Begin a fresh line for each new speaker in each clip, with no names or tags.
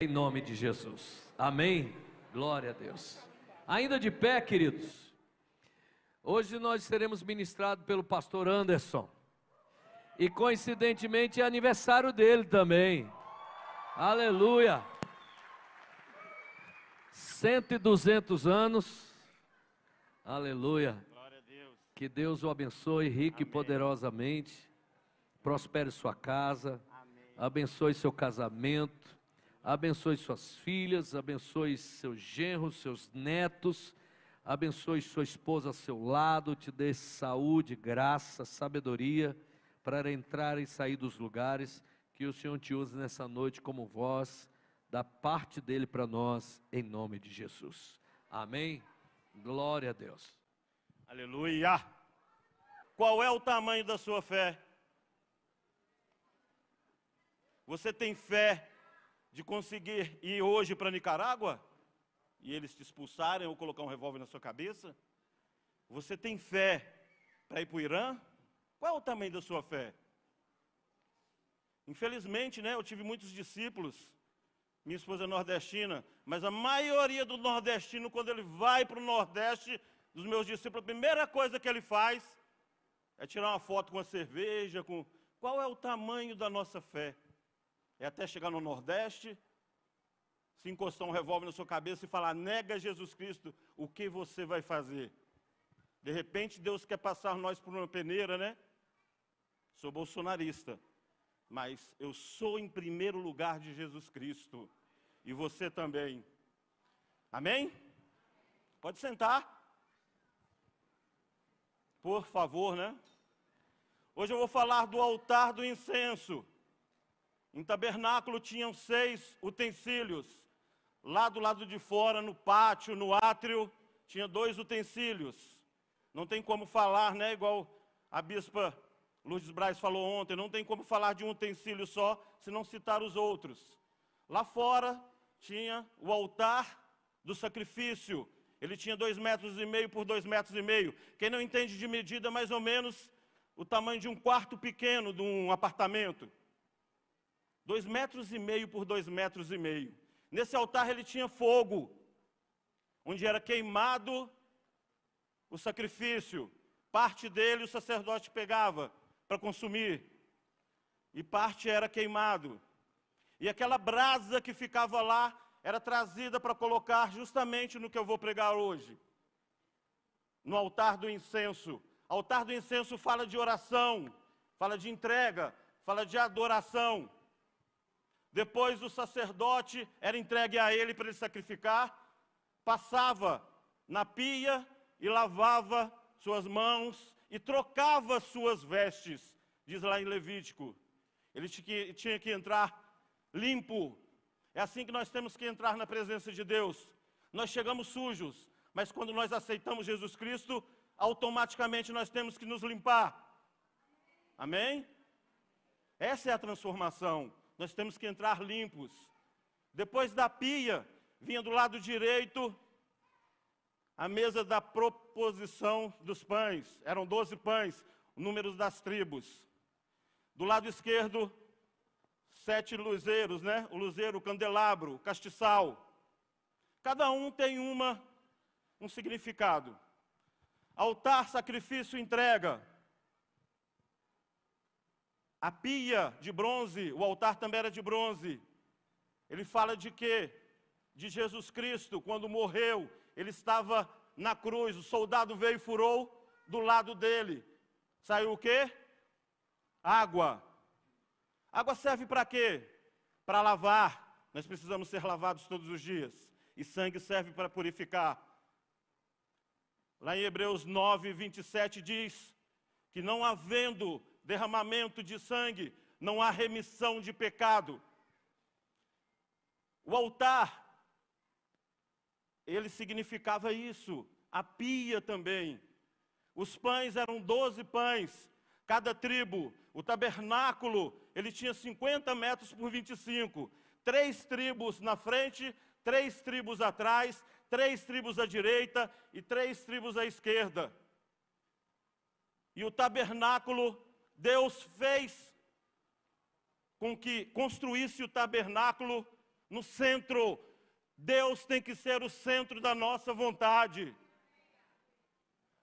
Em nome de Jesus. Amém? Glória a Deus. Ainda de pé, queridos. Hoje nós seremos ministrados pelo pastor Anderson. E coincidentemente é aniversário dele também. Aleluia. 100 e 200 anos. Aleluia.
Glória a Deus.
Que Deus o abençoe rica e poderosamente. Prospere sua casa.
Amém.
Abençoe seu casamento. Abençoe suas filhas. Abençoe seus genros, seus netos. Abençoe sua esposa ao seu lado. Te dê saúde, graça, sabedoria para entrar e sair dos lugares. Que o Senhor te use nessa noite como voz da parte dele para nós, em nome de Jesus. Amém? Glória a Deus.
Aleluia. Qual é o tamanho da sua fé? Você tem fé de conseguir ir hoje para Nicarágua e eles te expulsarem ou colocar um revólver na sua cabeça? Você tem fé para ir para o Irã? Qual é o tamanho da sua fé? Infelizmente, eu tive muitos discípulos. Minha esposa é nordestina, mas a maioria do nordestino, quando ele vai para o Nordeste, dos meus discípulos, a primeira coisa que ele faz é tirar uma foto com a cerveja, com... Qual é o tamanho da nossa fé? É até chegar no Nordeste, se encostar um revólver na sua cabeça e falar, nega Jesus Cristo, o que você vai fazer? De repente, Deus quer passar nós por uma peneira, Sou bolsonarista. Mas eu sou em primeiro lugar de Jesus Cristo. E você também. Amém? Pode sentar. Por favor, Hoje eu vou falar do altar do incenso. Em tabernáculo tinham 6 utensílios. Lá do lado de fora, no pátio, no átrio, tinha 2 utensílios. Não tem como falar, igual a bispa Lourdes Braz falou ontem, não tem como falar de um utensílio só, se não citar os outros. Lá fora tinha o altar do sacrifício. Ele tinha 2,5 metros por 2,5 metros. Quem não entende de medida, mais ou menos o tamanho de um quarto pequeno de um apartamento. 2,5 metros por 2,5 metros. Nesse altar ele tinha fogo, onde era queimado o sacrifício. Parte dele o sacerdote pegava para consumir, e parte era queimado. E aquela brasa que ficava lá era trazida para colocar justamente no que eu vou pregar hoje, no altar do incenso. O altar do incenso fala de oração, fala de entrega, fala de adoração. Depois o sacerdote era entregue a ele para ele sacrificar, passava na pia e lavava suas mãos e trocava suas vestes, diz lá em Levítico. Ele tinha que entrar limpo. É assim que nós temos que entrar na presença de Deus. Nós chegamos sujos, mas quando nós aceitamos Jesus Cristo, automaticamente nós temos que nos limpar. Amém? Essa é a transformação. Nós temos que entrar limpos. Depois da pia, vinha do lado direito a mesa da proposição dos pães. Eram 12 pães, números das tribos. Do lado esquerdo, 7 luzeiros, O luzeiro, o candelabro, o castiçal. Cada um tem um significado. Altar, sacrifício, entrega. A pia de bronze, o altar também era de bronze. Ele fala de quê? De Jesus Cristo, quando morreu, ele estava na cruz, o soldado veio e furou do lado dele. Saiu o quê? Água. Água serve para quê? Para lavar. Nós precisamos ser lavados todos os dias. E sangue serve para purificar. Lá em Hebreus 9, 27 diz que não havendo derramamento de sangue, não há remissão de pecado. O altar, ele significava isso. A pia também. Os pães eram 12 pães, cada tribo. O tabernáculo, ele tinha 50 metros por 25. 3 tribos na frente, 3 tribos atrás, 3 tribos à direita e 3 tribos à esquerda. E o tabernáculo, Deus fez com que construísse o tabernáculo no centro. Deus tem que ser o centro da nossa vontade.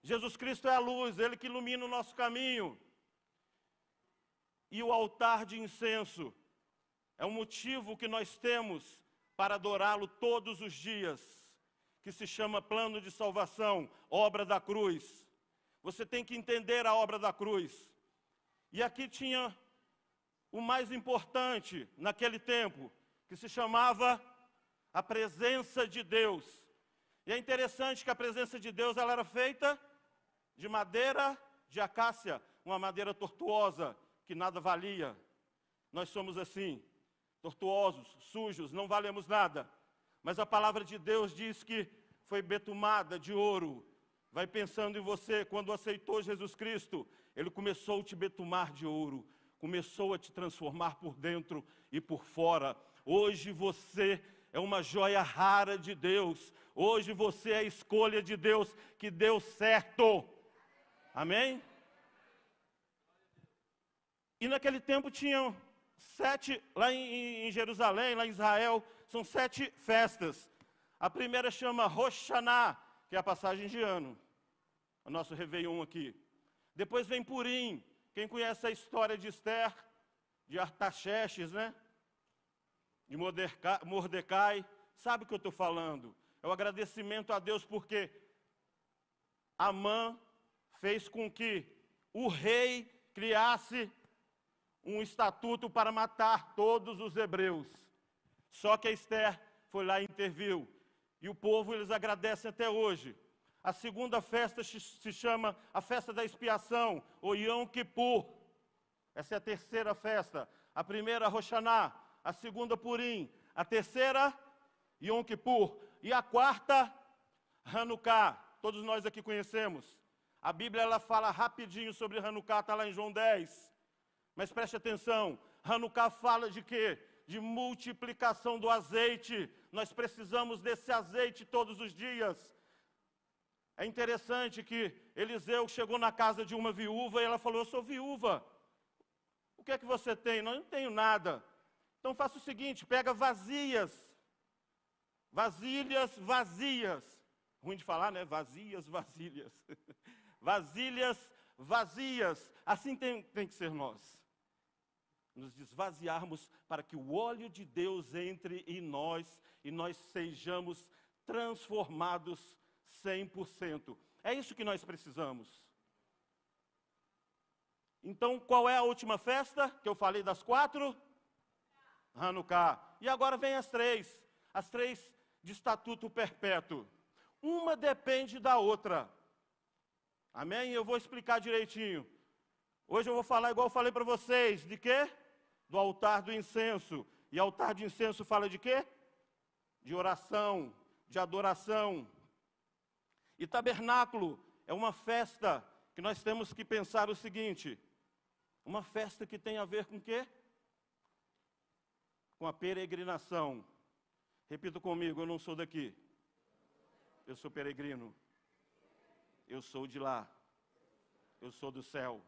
Jesus Cristo é a luz, Ele que ilumina o nosso caminho. E o altar de incenso é um motivo que nós temos para adorá-lo todos os dias, que se chama plano de salvação, obra da cruz. Você tem que entender a obra da cruz. E aqui tinha o mais importante naquele tempo, que se chamava a presença de Deus. E é interessante que a presença de Deus ela era feita de madeira de acácia, uma madeira tortuosa, que nada valia. Nós somos assim, tortuosos, sujos, não valemos nada. Mas a palavra de Deus diz que foi betumada de ouro. Vai pensando em você, quando aceitou Jesus Cristo, Ele começou a te betumar de ouro, começou a te transformar por dentro e por fora. Hoje você é uma joia rara de Deus. Hoje você é a escolha de Deus, que deu certo. Amém? E naquele tempo tinham 7, lá em Jerusalém, lá em Israel, são 7 festas. A primeira chama Rosh Hashanah, que é a passagem de ano, o nosso Réveillon aqui. Depois vem Purim. Quem conhece a história de Esther, de Artaxerxes, né? De Mordecai, sabe o que eu estou falando? É o agradecimento a Deus porque Amã fez com que o rei criasse um estatuto para matar todos os hebreus. Só que a Esther foi lá e interviu. E o povo, eles agradecem até hoje. A segunda festa se chama a festa da expiação, ou Yom Kippur. Essa é a terceira festa. A primeira, Rosh Hashanah. A segunda, Purim. A terceira, Yom Kippur. E a quarta, Hanukkah. Todos nós aqui conhecemos. A Bíblia ela fala rapidinho sobre Hanukkah, está lá em João 10. Mas preste atenção, Hanukkah fala de quê? De multiplicação do azeite. Nós precisamos desse azeite todos os dias. É interessante que Eliseu chegou na casa de uma viúva e ela falou, eu sou viúva. O que é que você tem? Não, eu não tenho nada. Então faça o seguinte, pega vasilhas, vasilhas vazias. Ruim de falar, né? Vazias, vasilhas. Vasilhas vazias. Assim tem que ser nós. Nos esvaziarmos para que o óleo de Deus entre em nós e nós sejamos transformados 100%. É isso que nós precisamos. Então, qual é a última festa que eu falei das 4? Hanukkah. E agora vem as 3. As 3 de estatuto perpétuo. Uma depende da outra. Amém? Eu vou explicar direitinho. Hoje eu vou falar igual eu falei para vocês. De quê? Do altar do incenso. E altar de incenso fala de quê? De oração, de adoração. E tabernáculo é uma festa que nós temos que pensar o seguinte. Uma festa que tem a ver com o quê? Com a peregrinação. Repita comigo, eu não sou daqui. Eu sou peregrino. Eu sou de lá. Eu sou do céu.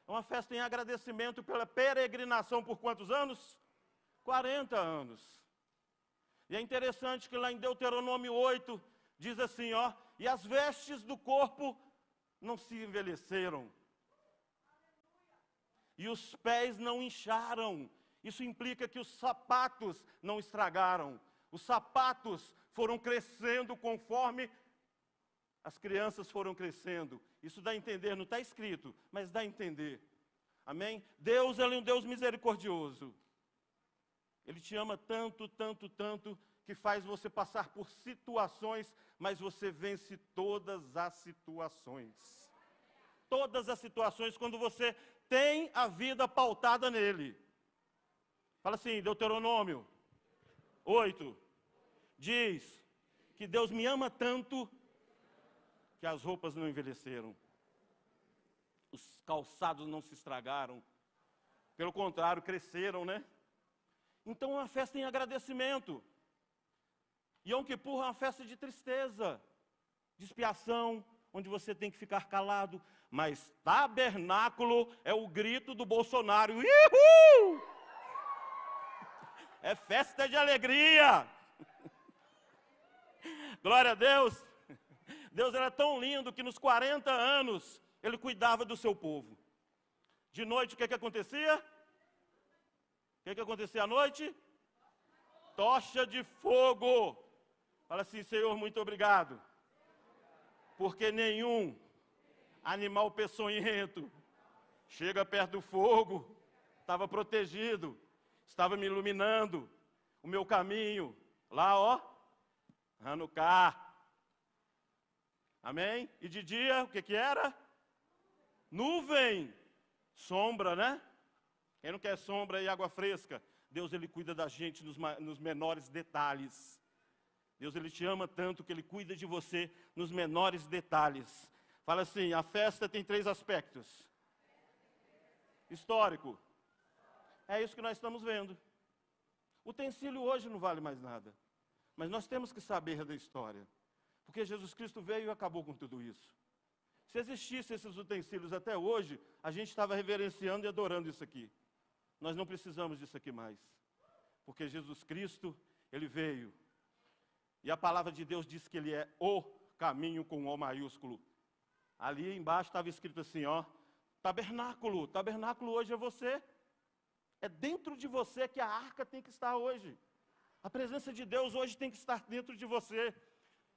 É uma festa em agradecimento pela peregrinação por quantos anos? 40 anos. E é interessante que lá em Deuteronômio 8, diz assim, ó, e as vestes do corpo não se envelheceram. E os pés não incharam. Isso implica que os sapatos não estragaram. Os sapatos foram crescendo conforme as crianças foram crescendo. Isso dá a entender, não está escrito, mas dá a entender. Amém? Deus ele é um Deus misericordioso. Ele te ama tanto, tanto, tanto, que faz você passar por situações, mas você vence todas as situações. Todas as situações quando você tem a vida pautada nele. Fala assim, Deuteronômio 8, diz que Deus me ama tanto que as roupas não envelheceram. Os calçados não se estragaram. Pelo contrário, cresceram, né? Então é uma festa em agradecimento. Yom Kippur é uma festa de tristeza, de expiação, onde você tem que ficar calado. Mas tabernáculo é o grito do Bolsonaro. Uhul! É festa de alegria. Glória a Deus. Deus era tão lindo que nos 40 anos Ele cuidava do seu povo. De noite o que acontecia? O que acontecia à noite? Tocha de fogo. Fala assim, Senhor, muito obrigado. Porque nenhum animal peçonhento chega perto do fogo. Estava protegido, estava me iluminando o meu caminho. Lá, ó, Hanukkah. Amém? E de dia, o que era? Nuvem. Sombra, né? Quem não quer sombra e água fresca? Deus, Ele cuida da gente nos menores detalhes. Deus, Ele te ama tanto que Ele cuida de você nos menores detalhes. Fala assim, a festa tem 3 aspectos. Histórico. É isso que nós estamos vendo. O utensílio hoje não vale mais nada. Mas nós temos que saber da história. Porque Jesus Cristo veio e acabou com tudo isso. Se existissem esses utensílios até hoje, a gente estava reverenciando e adorando isso aqui. Nós não precisamos disso aqui mais. Porque Jesus Cristo, Ele veio. E a palavra de Deus diz que Ele é o caminho com O maiúsculo. Ali embaixo estava escrito assim, ó, tabernáculo. Tabernáculo hoje é você. É dentro de você que a arca tem que estar hoje. A presença de Deus hoje tem que estar dentro de você.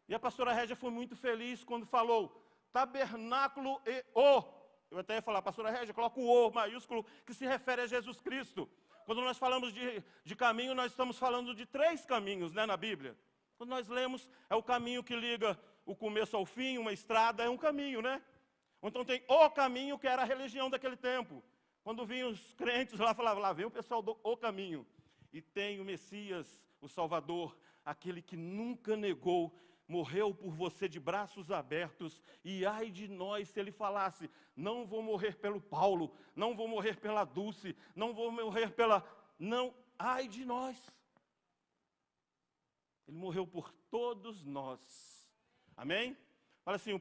E a pastora Régia foi muito feliz quando falou tabernáculo e O. Eu até ia falar, pastora Régia, coloca o O maiúsculo, que se refere a Jesus Cristo. Quando nós falamos de caminho, nós estamos falando de 3 caminhos, né, na Bíblia. Quando nós lemos, é o caminho que liga o começo ao fim, uma estrada, é um caminho, né? Então tem o caminho, que era a religião daquele tempo. Quando vinham os crentes lá, falavam, lá vem o pessoal do o caminho. E tem o Messias, o Salvador, aquele que nunca negou, morreu por você de braços abertos, e ai de nós se ele falasse, não vou morrer pelo Paulo, não vou morrer pela Dulce, não vou morrer pela... Não, ai de nós. Ele morreu por todos nós. Amém? Fala assim, o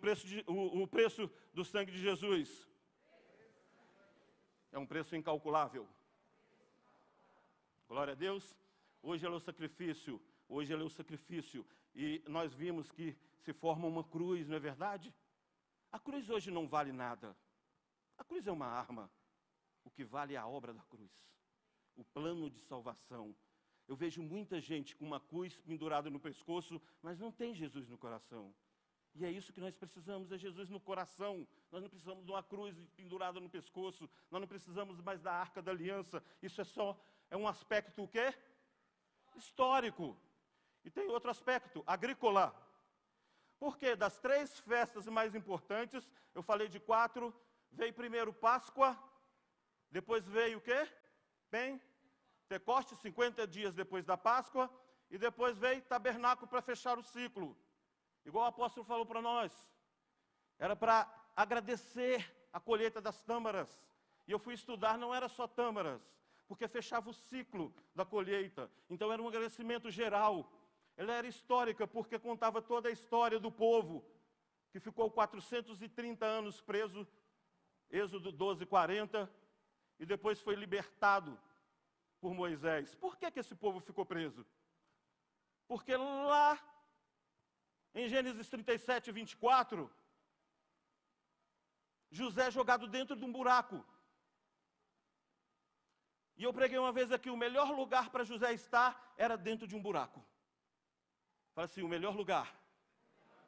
preço do sangue de Jesus é um preço incalculável. Glória a Deus. Hoje ele é o sacrifício. Hoje ele é o sacrifício. E nós vimos que se forma uma cruz, não é verdade? A cruz hoje não vale nada. A cruz é uma arma. O que vale é a obra da cruz. O plano de salvação. Eu vejo muita gente com uma cruz pendurada no pescoço, mas não tem Jesus no coração. E é isso que nós precisamos, é Jesus no coração. Nós não precisamos de uma cruz pendurada no pescoço. Nós não precisamos mais da Arca da Aliança. Isso é um aspecto o quê? Histórico. E tem outro aspecto, agrícola. Porque das 3 festas mais importantes, eu falei de 4, veio primeiro Páscoa, depois veio o quê? Pentecoste, 50 dias depois da Páscoa, e depois veio tabernáculo para fechar o ciclo. Igual o apóstolo falou para nós, era para agradecer a colheita das tâmaras. E eu fui estudar, não era só tâmaras, porque fechava o ciclo da colheita. Então era um agradecimento geral. Ela era histórica, porque contava toda a história do povo, que ficou 430 anos preso, Êxodo 12, 40, e depois foi libertado por Moisés. Por que esse povo ficou preso? Porque lá em Gênesis 37, 24, José é jogado dentro de um buraco. E eu preguei uma vez aqui, o melhor lugar para José estar era dentro de um buraco. Fala assim, o melhor lugar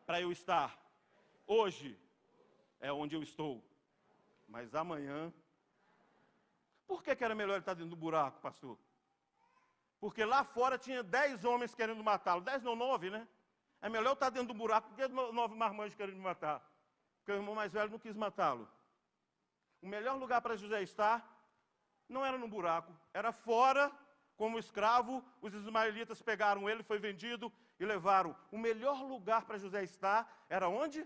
para eu estar hoje é onde eu estou. Mas amanhã... Por que era melhor ele estar dentro do buraco, pastor? Porque lá fora tinha 10 homens querendo matá-lo. 10 não, 9, né? É melhor eu estar dentro do buraco do que 9 marmanjos querendo me matar. Porque o irmão mais velho não quis matá-lo. O melhor lugar para José estar não era no buraco, era fora, como escravo. Os ismaelitas pegaram ele, foi vendido e levaram. O melhor lugar para José estar era onde?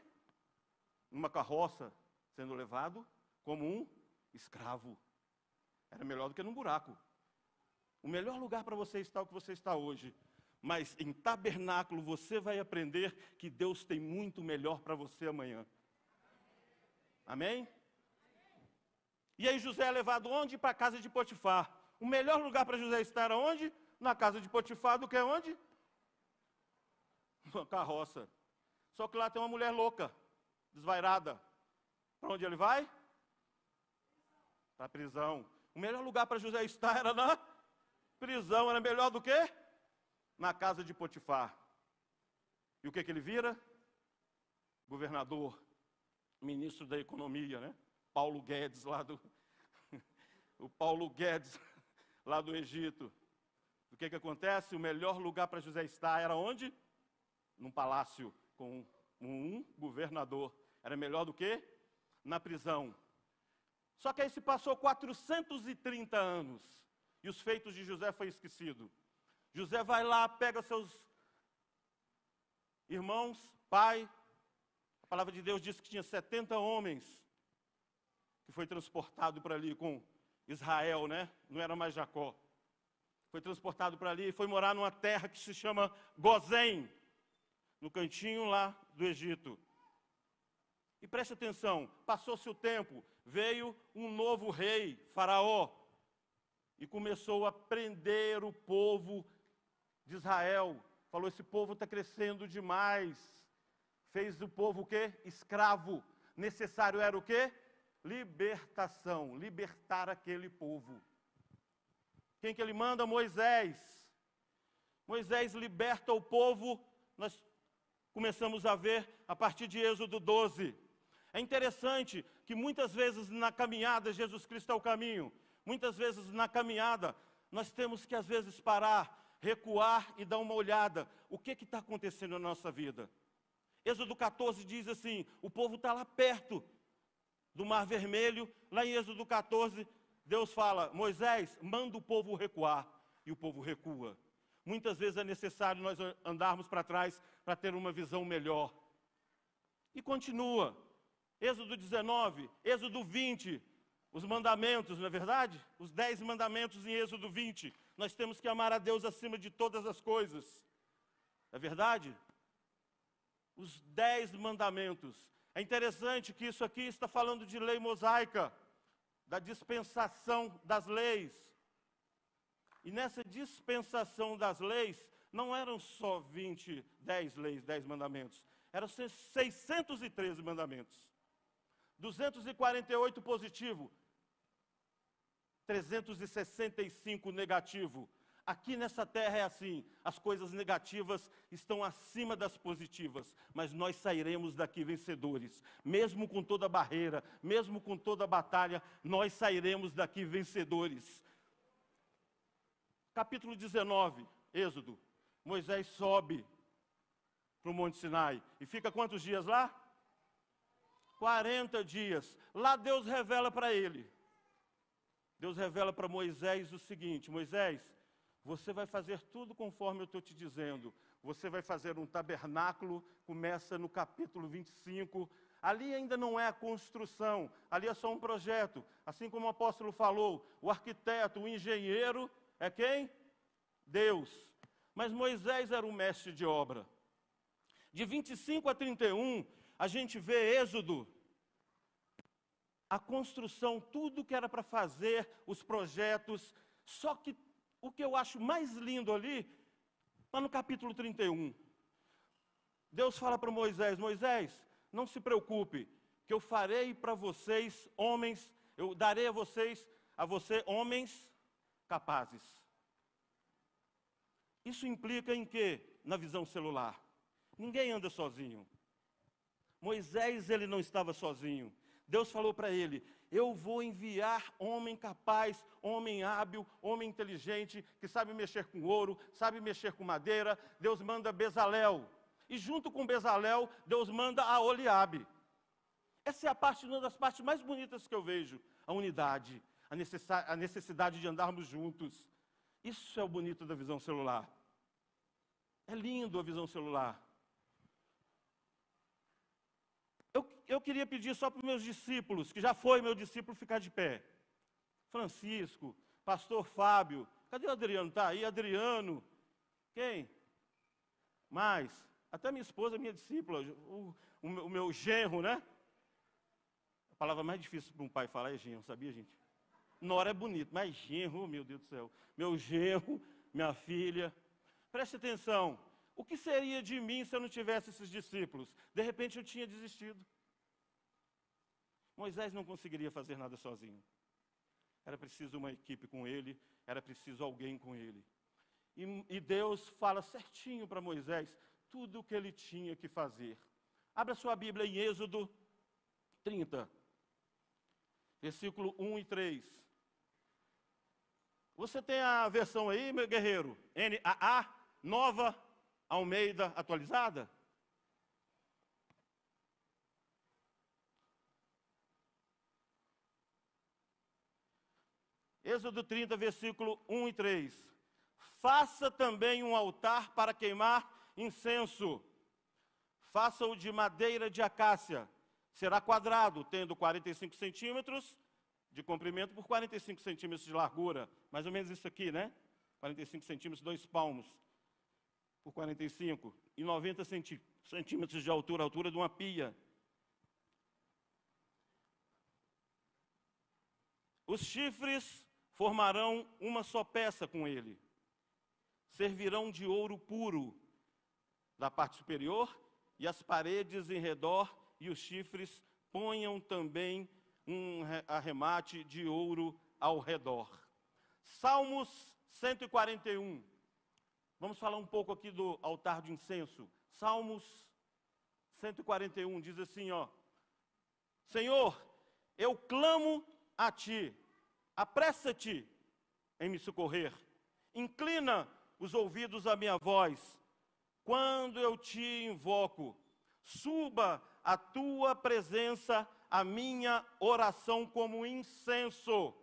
Numa carroça, sendo levado como um escravo. Era melhor do que num buraco. O melhor lugar para você estar é o que você está hoje. Mas em tabernáculo você vai aprender que Deus tem muito melhor para você amanhã. Amém? E aí José é levado onde? Para a casa de Potifar. O melhor lugar para José estar era onde? Na casa de Potifar, do que onde? Uma carroça. Só que lá tem uma mulher louca, desvairada. Para onde ele vai? Para a prisão. O melhor lugar para José estar era na prisão. Era melhor do que? Na casa de Potifar. E o que ele vira? Governador, ministro da economia, né? Paulo Guedes, lá do... o Paulo Guedes, lá do Egito. O que acontece? O melhor lugar para José estar era onde? Num palácio com um governador. Era melhor do que? Na prisão. Só que aí se passou 430 anos. E os feitos de José foi esquecido. José vai lá, pega seus irmãos, pai. A palavra de Deus diz que tinha 70 homens que foi transportado para ali com Israel, né? Não era mais Jacó. Foi transportado para ali e foi morar numa terra que se chama Gozém, no cantinho lá do Egito. E preste atenção, passou-se o tempo, veio um novo rei, Faraó, e começou a prender o povo de Israel. Falou, esse povo está crescendo demais. Fez o povo o quê? Escravo. Necessário era o quê? Libertação, libertar aquele povo. Quem que ele manda? Moisés. Moisés liberta o povo, nós começamos a ver a partir de Êxodo 12. É interessante que muitas vezes na caminhada, Jesus Cristo é o caminho, muitas vezes na caminhada, nós temos que às vezes parar, recuar e dar uma olhada. O que está acontecendo na nossa vida? Êxodo 14 diz assim, o povo está lá perto do Mar Vermelho. Lá em Êxodo 14, Deus fala, Moisés, manda o povo recuar. E o povo recua. Muitas vezes é necessário nós andarmos para trás para ter uma visão melhor. E continua. Êxodo 19, Êxodo 20, os mandamentos, não é verdade? Os 10 mandamentos em Êxodo 20. Nós temos que amar a Deus acima de todas as coisas. É verdade? Os 10 mandamentos. É interessante que isso aqui está falando de lei mosaica, da dispensação das leis. E nessa dispensação das leis, não eram só 10 leis, 10 mandamentos. Eram 613 mandamentos. 248 positivo, 365 negativo. Aqui nessa terra é assim, as coisas negativas estão acima das positivas, mas nós sairemos daqui vencedores. Mesmo com toda barreira, mesmo com toda batalha, nós sairemos daqui vencedores. Capítulo 19, Êxodo. Moisés sobe para o Monte Sinai. E fica quantos dias lá? 40 dias. Lá Deus revela para ele. Deus revela para Moisés o seguinte, Moisés, você vai fazer tudo conforme eu estou te dizendo. Você vai fazer um tabernáculo, começa no capítulo 25. Ali ainda não é a construção, ali é só um projeto. Assim como o apóstolo falou, o arquiteto, o engenheiro, é quem? Deus. Mas Moisés era o mestre de obra. De 25 a 31, a gente vê Êxodo, a construção, tudo que era para fazer, os projetos. Só que o que eu acho mais lindo ali, lá no capítulo 31, Deus fala para Moisés, Moisés, não se preocupe, que eu farei para vocês homens, eu darei a você homens capazes. Isso implica em quê? Na visão celular. Ninguém anda sozinho. Moisés, ele não estava sozinho. Deus falou para ele, eu vou enviar homem capaz, homem hábil, homem inteligente, que sabe mexer com ouro, sabe mexer com madeira. Deus manda Bezalel. E junto com Bezalel, Deus manda a Oliabe. Essa é uma das partes mais bonitas que eu vejo. A unidade, a necessidade de andarmos juntos. Isso é o bonito da visão celular. É lindo a visão celular. Eu queria pedir só para os meus discípulos, que já foi meu discípulo, ficar de pé. Francisco, pastor Fábio, cadê o Adriano? Está aí, Adriano. Quem? Mais. Até minha esposa, minha discípula, o meu genro, né? A palavra mais difícil para um pai falar é genro, sabia, gente? Nora é bonito, mas genro, oh, meu Deus do céu. Meu genro, minha filha. Preste atenção, o que seria de mim se eu não tivesse esses discípulos? De repente eu tinha desistido. Moisés não conseguiria fazer nada sozinho. Era preciso uma equipe com ele, era preciso alguém com ele. E Deus fala certinho para Moisés tudo o que ele tinha que fazer. Abra sua Bíblia em Êxodo 30, versículo 1 e 3. Você tem a versão aí, meu guerreiro? NAA, Nova Almeida atualizada? Êxodo 30, versículo 1 e 3. Faça também um altar para queimar incenso. Faça-o de madeira de acácia. Será quadrado, tendo 45 centímetros de comprimento por 45 centímetros de largura. Mais ou menos isso aqui, né? 45 centímetros, 2 palmos por 45. E 90 centímetros de altura, a altura de uma pia. Os chifres formarão uma só peça com ele. Servirão de ouro puro da parte superior, e as paredes em redor e os chifres ponham também um arremate de ouro ao redor. Salmos 141. Vamos falar um pouco aqui do altar de incenso. Salmos 141 diz assim, ó: Senhor, eu clamo a ti, apressa-te em me socorrer. Inclina os ouvidos à minha voz. Quando eu te invoco, suba a tua presença a minha oração como incenso,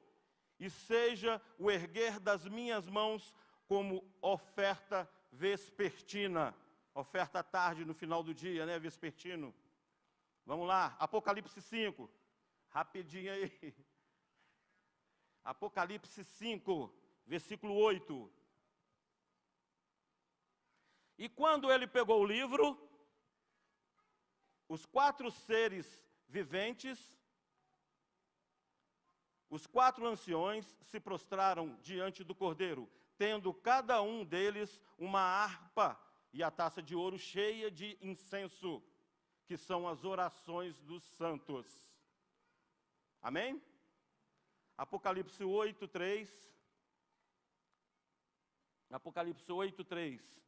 e seja o erguer das minhas mãos como oferta vespertina. Oferta à tarde, no final do dia, né, vespertino. Vamos lá, Apocalipse 5. Rapidinho aí. Apocalipse 5, versículo 8. E quando ele pegou o livro, os 4 seres viventes, os 4 anciões se prostraram diante do Cordeiro, tendo cada um deles uma harpa e a taça de ouro cheia de incenso, que são as orações dos santos. Amém? Apocalipse 8, 3. Apocalipse 8, 3.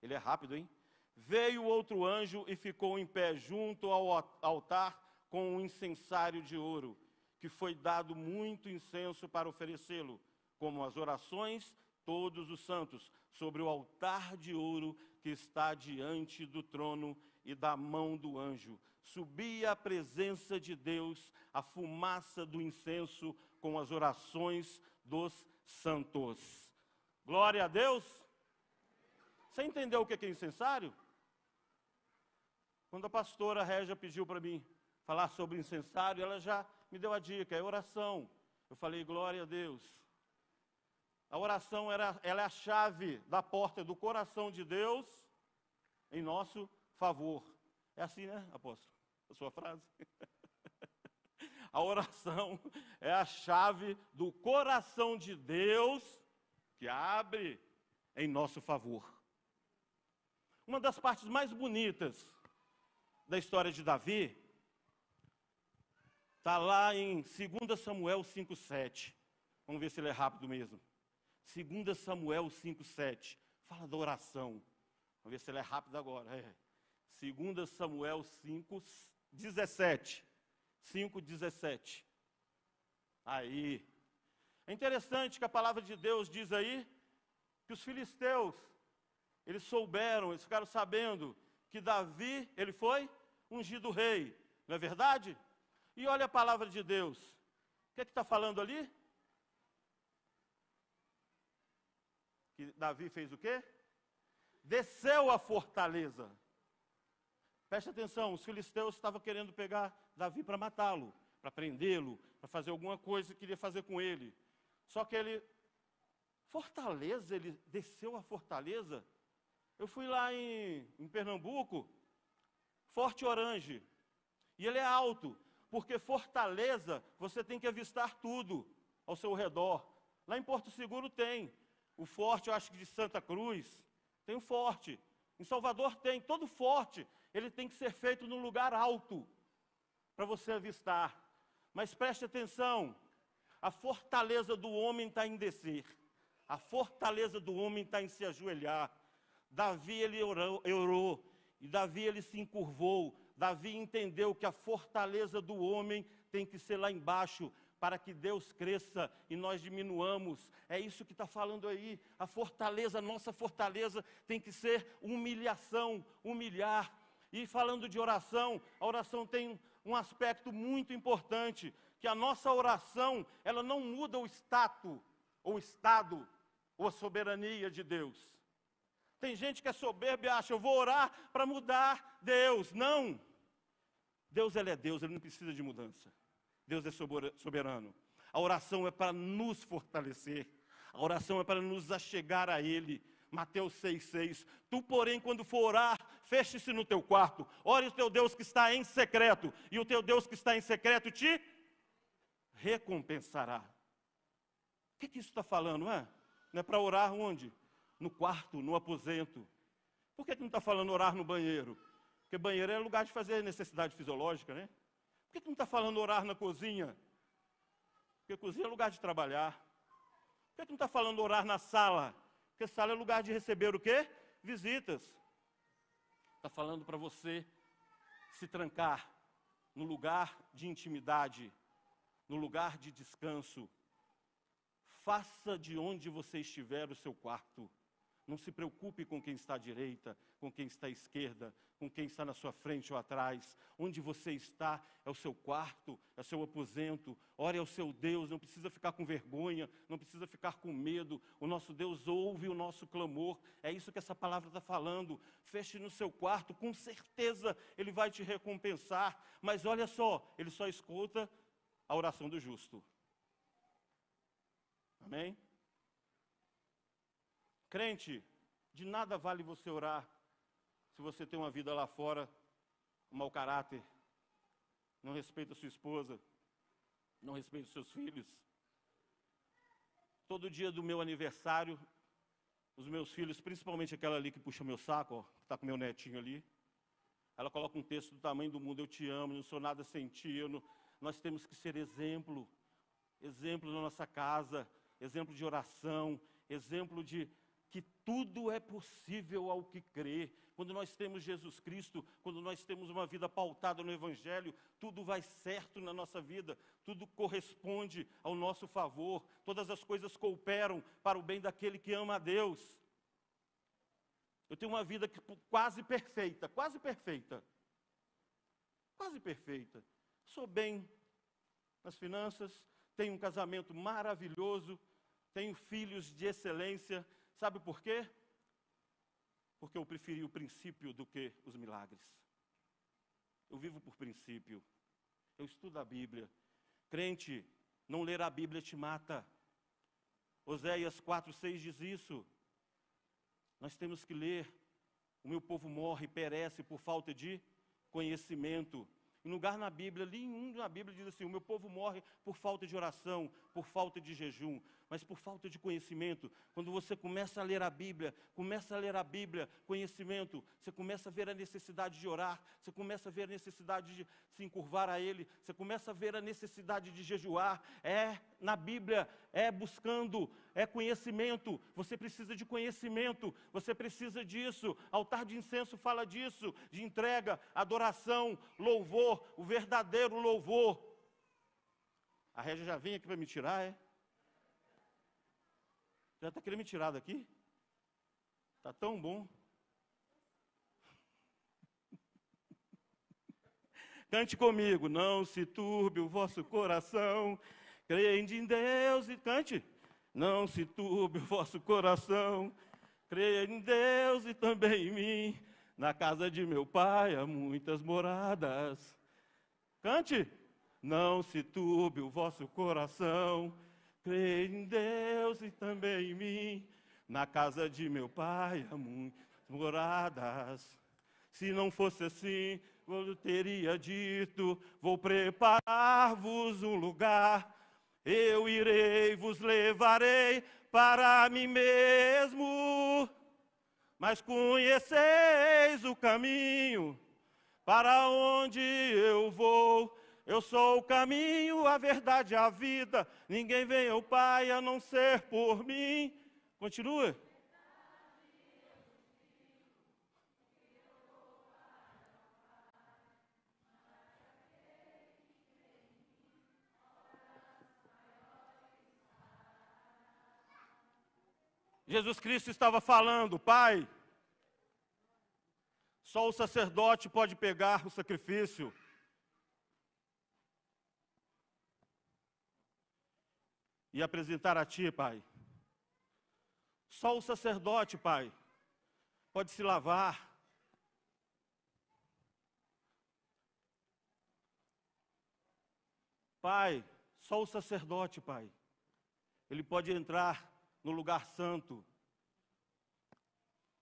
Ele é rápido, hein? Veio outro anjo e ficou em pé junto ao altar com um incensário de ouro, que foi dado muito incenso para oferecê-lo, como as orações todos os santos, sobre o altar de ouro que está diante do trono e da mão do anjo. Subia à presença de Deus a fumaça do incenso com as orações dos santos. Glória a Deus! Você entendeu o que é incensário? Quando a pastora Régia pediu para mim falar sobre incensário, ela já me deu a dica, é oração. Eu falei, glória a Deus. A oração ela é a chave da porta do coração de Deus em nosso favor. É assim, né, apóstolo? A sua frase? A oração é a chave do coração de Deus que abre em nosso favor. Uma das partes mais bonitas da história de Davi está lá em 2 Samuel 5,7. Vamos ver se ele é rápido mesmo. 2 Samuel 5,7. Fala da oração. Vamos ver se ele é rápido agora. 2 Samuel 5,17. 5,17. Aí. É interessante que a palavra de Deus diz aí que os filisteus, eles souberam, eles ficaram sabendo que Davi, ele foi ungido rei. Não é verdade? E olha a palavra de Deus. O que está falando ali? Que Davi fez o quê? Desceu a fortaleza. Preste atenção, os filisteus estavam querendo pegar Davi para matá-lo, para prendê-lo, para fazer alguma coisa que queria fazer com ele. Só que ele desceu a fortaleza. Eu fui lá em Pernambuco, Forte Orange, e ele é alto, porque fortaleza você tem que avistar tudo ao seu redor. Lá em Porto Seguro tem. O forte, eu acho que de Santa Cruz, tem um forte. Em Salvador tem, todo forte, ele tem que ser feito num lugar alto, para você avistar. Mas preste atenção, a fortaleza do homem está em descer. A fortaleza do homem está em se ajoelhar. Davi, ele orou, e Davi, ele se encurvou. Davi entendeu que a fortaleza do homem tem que ser lá embaixo, para que Deus cresça e nós diminuamos. É isso que está falando aí. A fortaleza, a nossa fortaleza tem que ser humilhação, humilhar. E falando de oração, a oração tem um aspecto muito importante, que a nossa oração, ela não muda o status, ou o estado, ou a soberania de Deus. Tem gente que é soberba e acha, eu vou orar para mudar Deus. Não! Deus, ele é Deus, ele não precisa de mudança. Deus é soberano. A oração é para nos fortalecer. A oração é para nos achegar a Ele. Mateus 6,6. Tu, porém, quando for orar, feche-se no teu quarto. Ore o teu Deus que está em secreto. E o teu Deus que está em secreto te recompensará. O que isso está falando, não é? Não é para orar onde? No quarto, no aposento. Por que não está falando orar no banheiro? Porque banheiro é lugar de fazer necessidade fisiológica, né? Por que não está falando orar na cozinha? Porque cozinha é lugar de trabalhar. Por que não está falando orar na sala? Porque sala é lugar de receber o quê? Visitas. Está falando para você se trancar no lugar de intimidade, no lugar de descanso. Faça de onde você estiver o seu quarto. Não se preocupe com quem está à direita, com quem está à esquerda, com quem está na sua frente ou atrás. Onde você está é o seu quarto, é o seu aposento. Ore ao seu Deus, não precisa ficar com vergonha, não precisa ficar com medo. O nosso Deus ouve o nosso clamor. É isso que essa palavra está falando. Feche no seu quarto, com certeza Ele vai te recompensar. Mas olha só, Ele só escuta a oração do justo. Amém? Crente, de nada vale você orar se você tem uma vida lá fora, um mau caráter, não respeita a sua esposa, não respeita os seus filhos. Todo dia do meu aniversário, os meus filhos, principalmente aquela ali que puxa meu saco, ó, que está com meu netinho ali, ela coloca um texto do tamanho do mundo, eu te amo, não sou nada sem ti. Nós temos que ser exemplo na nossa casa, exemplo de oração, exemplo de que tudo é possível ao que crê. Quando nós temos Jesus Cristo, quando nós temos uma vida pautada no Evangelho, tudo vai certo na nossa vida, tudo corresponde ao nosso favor, todas as coisas cooperam para o bem daquele que ama a Deus. Eu tenho uma vida quase perfeita, quase perfeita. Quase perfeita. Sou bem nas finanças, tenho um casamento maravilhoso, tenho filhos de excelência. Sabe por quê? Porque eu preferi o princípio do que os milagres. Eu vivo por princípio. Eu estudo a Bíblia. Crente, não ler a Bíblia te mata. Oséias 4,6 diz isso. Nós temos que ler. O meu povo morre, perece por falta de conhecimento. Em lugar na Bíblia, ali em um na Bíblia diz assim, o meu povo morre por falta de oração, por falta de jejum, mas por falta de conhecimento. Quando você começa a ler a Bíblia, conhecimento, você começa a ver a necessidade de orar, você começa a ver a necessidade de se encurvar a Ele, você começa a ver a necessidade de jejuar. Na Bíblia, buscando, conhecimento. Você precisa de conhecimento, você precisa disso. Altar de incenso fala disso, de entrega, adoração, louvor, o verdadeiro louvor. A Régia já vem aqui para me tirar, Já está querendo me tirar daqui? Está tão bom. Cante comigo. Não se turbe o vosso coração, crede em Deus e cante. Não se turbe o vosso coração, creia em Deus e também em mim. Na casa de meu pai há muitas moradas. Cante. Não se turbe o vosso coração, creia em Deus e também em mim. Na casa de meu pai há muitas moradas. Se não fosse assim, eu teria dito, vou preparar-vos um lugar. Eu irei, vos levarei para mim mesmo, mas conheceis o caminho para onde eu vou. Eu sou o caminho, a verdade e a vida. Ninguém vem ao Pai a não ser por mim. Continua. Jesus Cristo estava falando, Pai, só o sacerdote pode pegar o sacrifício. E apresentar a Ti, Pai. Só o sacerdote, Pai, pode se lavar. Pai, só o sacerdote, Pai, ele pode entrar no lugar santo.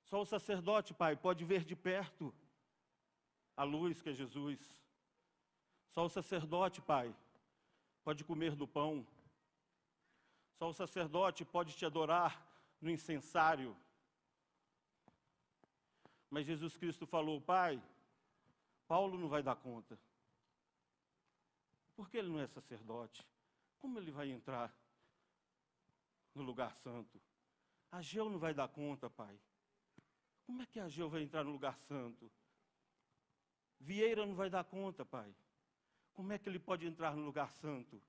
Só o sacerdote, Pai, pode ver de perto a luz que é Jesus. Só o sacerdote, Pai, pode comer do pão. Só o sacerdote pode te adorar no incensário. Mas Jesus Cristo falou, Pai, Paulo não vai dar conta. Porque ele não é sacerdote. Como ele vai entrar no lugar santo? Ageu não vai dar conta, Pai. Como é que Ageu vai entrar no lugar santo? Vieira não vai dar conta, Pai. Como é que ele pode entrar no lugar santo?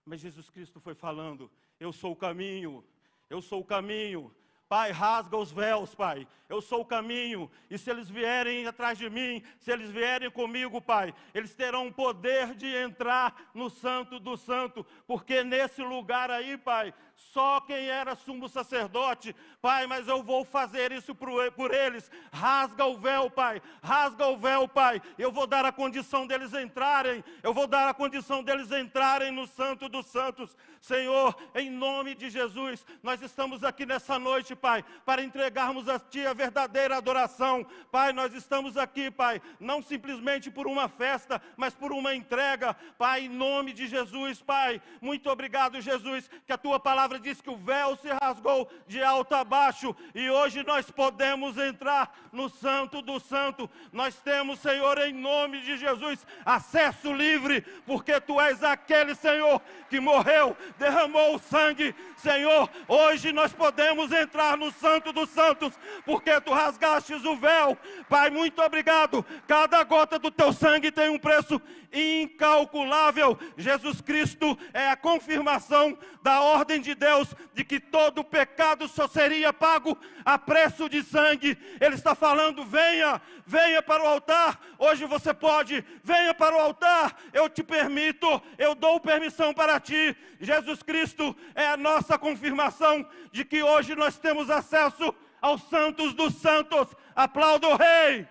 Mas Jesus Cristo foi falando, eu sou o caminho, eu sou o caminho. Pai, rasga os véus, Pai. Eu sou o caminho. E se eles vierem atrás de mim, se eles vierem comigo, Pai, eles terão o poder de entrar no Santo do Santo. Porque nesse lugar aí, Pai, só quem era sumo sacerdote, Pai, mas eu vou fazer isso por eles. Rasga o véu, Pai. Rasga o véu, Pai. Eu vou dar a condição deles entrarem. Eu vou dar a condição deles entrarem no Santo dos Santos. Senhor, em nome de Jesus, nós estamos aqui nessa noite, Pai, para entregarmos a Ti a verdadeira adoração. Pai, nós estamos aqui, Pai, não simplesmente por uma festa, mas por uma entrega. Pai, em nome de Jesus, Pai, muito obrigado, Jesus, que a Tua palavra diz que o véu se rasgou de alto a baixo, e hoje nós podemos entrar no Santo do Santo. Nós temos, Senhor, em nome de Jesus, acesso livre, porque Tu és aquele, Senhor, que morreu, derramou o sangue. Senhor, hoje nós podemos entrar no Santo dos Santos, porque Tu rasgastes o véu. Pai, muito obrigado. Cada gota do Teu sangue tem um preço incalculável. Jesus Cristo é a confirmação da ordem de Deus, de que todo pecado só seria pago a preço de sangue. Ele está falando, venha, venha para o altar. Hoje você pode, venha para o altar. Eu te permito, eu dou permissão para ti. Jesus Cristo é a nossa confirmação de que hoje nós temos acesso aos santos dos santos. Aplauda o Rei.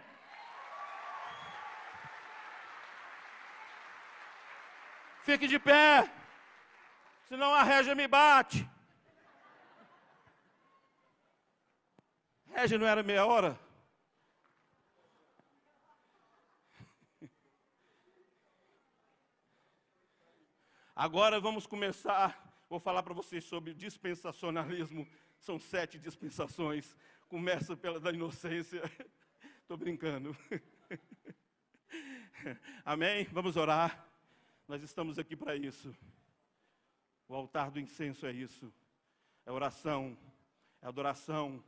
Fique de pé, senão a régia me bate. Régia, não era meia hora? Agora vamos começar, vou falar para vocês sobre dispensacionalismo. São 7 dispensações. Começa pela da inocência. Estou brincando. Amém? Vamos orar. Nós estamos aqui para isso. O altar do incenso é isso. É oração, é adoração,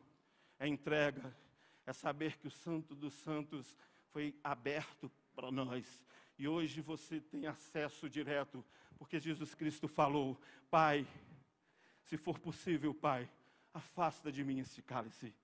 é entrega, é saber que o Santo dos Santos foi aberto para nós. E hoje você tem acesso direto, porque Jesus Cristo falou, Pai, se for possível, Pai, afasta de mim esse cálice.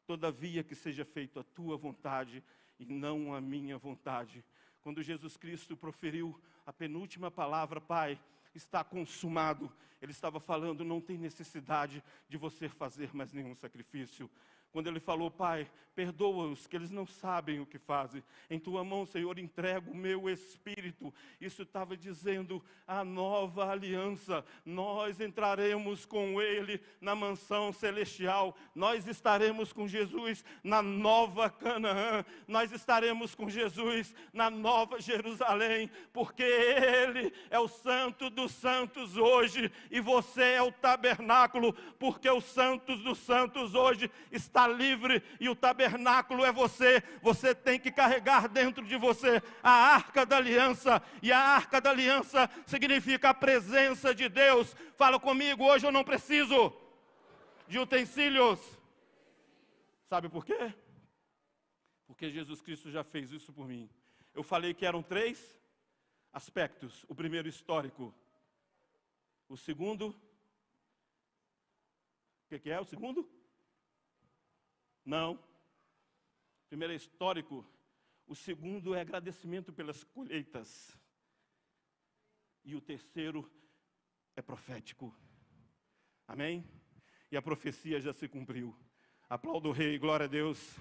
Todavia que seja feita a Tua vontade e não a minha vontade. Quando Jesus Cristo proferiu a penúltima palavra, Pai, está consumado. Ele estava falando, não tem necessidade de você fazer mais nenhum sacrifício. quando ele falou: Pai, perdoa-os, que eles não sabem o que fazem. Em tua mão, Senhor, entrego o meu espírito. Isso estava dizendo a nova aliança. Nós entraremos com ele na mansão celestial. Nós estaremos com Jesus na nova Canaã. Nós estaremos com Jesus na nova Jerusalém, porque ele é o Santo dos Santos hoje, e você é o tabernáculo, porque o Santos dos Santos hoje está livre, e o tabernáculo é você. Você tem que carregar dentro de você a Arca da Aliança, e a Arca da Aliança significa a presença de Deus. Fala comigo: hoje eu não preciso de utensílios. Sabe por quê? Porque Jesus Cristo já fez isso por mim. Eu falei que eram 3 aspectos. O primeiro, histórico. O segundo, o que é o segundo? Não. O primeiro é histórico. O segundo é agradecimento pelas colheitas. E o terceiro é profético. Amém? E a profecia já se cumpriu. Aplauda o Rei, glória a Deus.